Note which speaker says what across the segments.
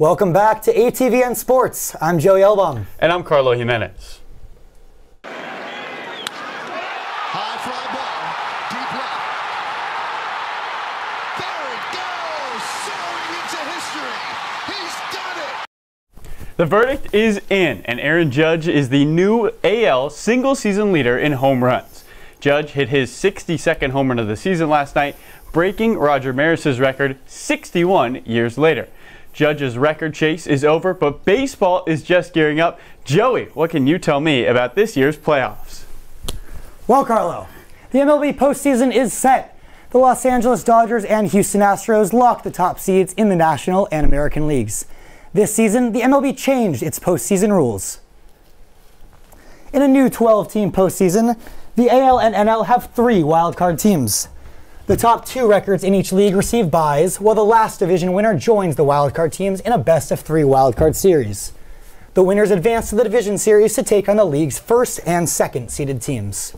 Speaker 1: Welcome back to ATVN Sports. I'm Joey Elbaum.
Speaker 2: And I'm Carlo Jiménez.
Speaker 3: High fly ball, deep left. There it goes, soaring into history. He's done it.
Speaker 2: The verdict is in, and Aaron Judge is the new AL single-season leader in home runs. Judge hit his 62nd home run of the season last night, breaking Roger Maris's record 61 years later. Judge's record chase is over, but baseball is just gearing up. Joey, what can you tell me about this year's playoffs?
Speaker 1: Well, Carlo, the MLB postseason is set. The Los Angeles Dodgers and Houston Astros locked the top seeds in the National and American Leagues. This season, the MLB changed its postseason rules. In a new 12-team postseason, the AL and NL have 3 wildcard teams. The top 2 records in each league receive byes, while the last division winner joins the wildcard teams in a best-of-3 wildcard series. The winners advance to the division series to take on the league's first and second seeded teams.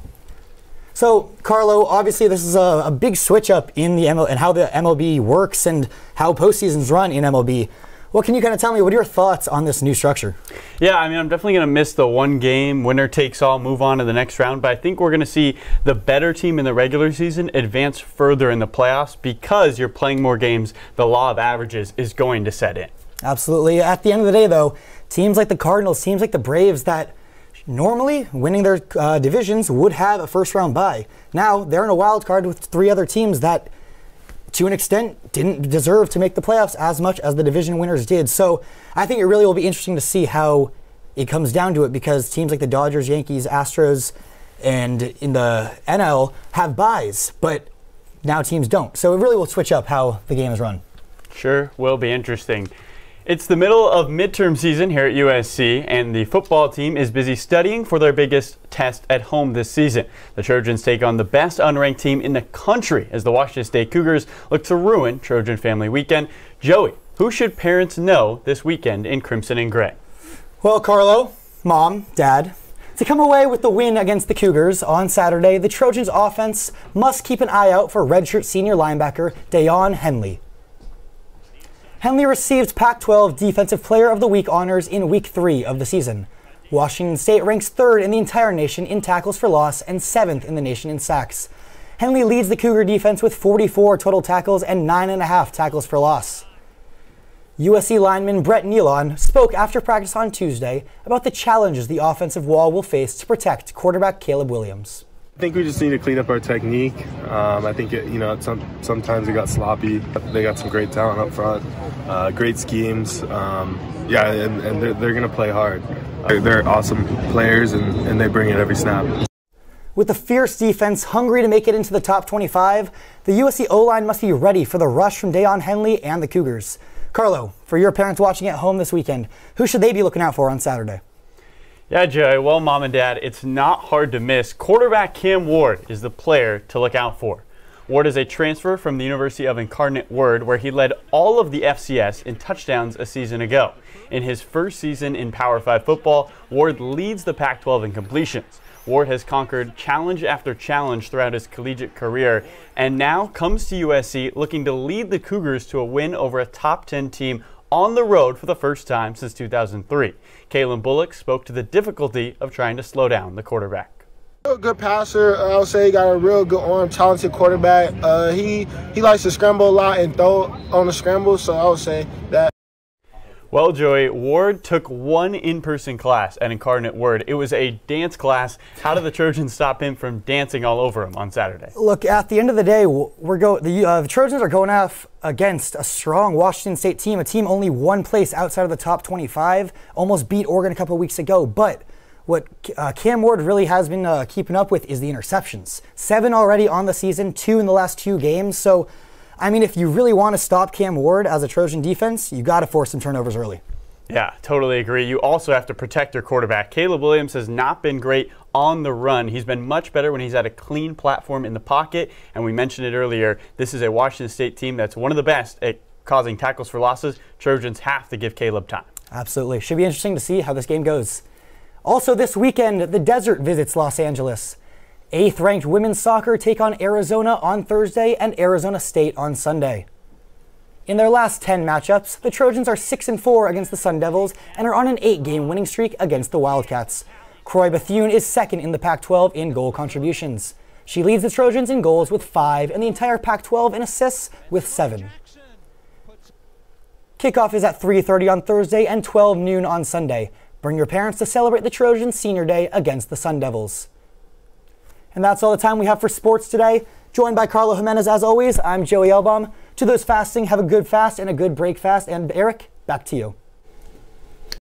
Speaker 1: So, Carlo, obviously this is a big switch-up in the and how the MLB works and how postseasons run in MLB. What can you kind of tell me? What are your thoughts on this new structure?
Speaker 2: Yeah, I mean, I'm definitely going to miss the one game, winner takes all, move on to the next round. But I think we're going to see the better team in the regular season advance further in the playoffs because you're playing more games. The law of averages is going to set in.
Speaker 1: Absolutely. At the end of the day, though, teams like the Cardinals, teams like the Braves that normally winning their divisions would have a first-round bye. Now they're in a wild card with 3 other teams that, to an extent, didn't deserve to make the playoffs as much as the division winners did. So I think it really will be interesting to see how it comes down to it because teams like the Dodgers, Yankees, Astros, and in the NL have byes, but now teams don't. So it really will switch up how the game is run.
Speaker 2: Sure will be interesting. It's the middle of midterm season here at USC, and the football team is busy studying for their biggest test at home this season. The Trojans take on the best unranked team in the country as the Washington State Cougars look to ruin Trojan Family Weekend. Joey, who should parents know this weekend in Crimson and Gray?
Speaker 1: Well, Carlo, Mom, Dad, to come away with the win against the Cougars on Saturday, the Trojans offense must keep an eye out for redshirt senior linebacker Deion Henley. Henley received Pac-12 Defensive Player of the Week honors in Week 3 of the season. Washington State ranks 3rd in the entire nation in tackles for loss and 7th in the nation in sacks. Henley leads the Cougar defense with 44 total tackles and 9.5 tackles for loss. USC lineman Brett Nealon spoke after practice on Tuesday about the challenges the offensive wall will face to protect quarterback Caleb Williams.
Speaker 4: I think we just need to clean up our technique. I think sometimes it got sloppy. They got some great talent up front, great schemes. And they're going to play hard. They're awesome players, and they bring it every snap.
Speaker 1: With a fierce defense hungry to make it into the top 25, the USC O-line must be ready for the rush from Deion Henley and the Cougars. Carlo, for your parents watching at home this weekend, who should they be looking out for on Saturday?
Speaker 2: Yeah, Joey. Well, Mom and Dad, it's not hard to miss. Quarterback Cam Ward is the player to look out for. Ward is a transfer from the University of Incarnate Word, where he led all of the FCS in touchdowns a season ago. In his first season in Power 5 football, Ward leads the Pac-12 in completions. Ward has conquered challenge after challenge throughout his collegiate career, and now comes to USC looking to lead the Cougars to a win over a top 10 team on the road for the first time since 2003. Kalen Bullock spoke to the difficulty of trying to slow down the quarterback.
Speaker 5: Good passer, I would say. He got a real good arm, talented quarterback. He likes to scramble a lot and throw on the scramble, so I would say that.
Speaker 2: Well, Joey, Ward took one in-person class at Incarnate Word. It was a dance class. How did the Trojans stop him from dancing all over him on Saturday?
Speaker 1: Look, at the end of the day, the Trojans are going off against a strong Washington State team, a team only one place outside of the top 25, almost beat Oregon a couple of weeks ago. But what Cam Ward really has been keeping up with is the interceptions. 7 already on the season, 2 in the last 2 games. So, I mean, if you really want to stop Cam Ward as a Trojan defense, you got to force some turnovers early.
Speaker 2: Yeah, totally agree. You also have to protect your quarterback. Caleb Williams has not been great on the run. He's been much better when he's had a clean platform in the pocket. And we mentioned it earlier, this is a Washington State team that's one of the best at causing tackles for losses. Trojans have to give Caleb time.
Speaker 1: Absolutely. Should be interesting to see how this game goes. Also this weekend, the Desert visits Los Angeles. 8th-ranked women's soccer take on Arizona on Thursday and Arizona State on Sunday. In their last 10 matchups, the Trojans are 6-4 against the Sun Devils and are on an 8-game winning streak against the Wildcats. Croy Bethune is second in the Pac-12 in goal contributions. She leads the Trojans in goals with 5 and the entire Pac-12 in assists with 7. Kickoff is at 3:30 on Thursday and 12 noon on Sunday. Bring your parents to celebrate the Trojans' senior day against the Sun Devils. And that's all the time we have for sports today. Joined by Carlo Jiménez as always, I'm Joey Elbaum. To those fasting, have a good fast and a good break fast. And Eric, back to you.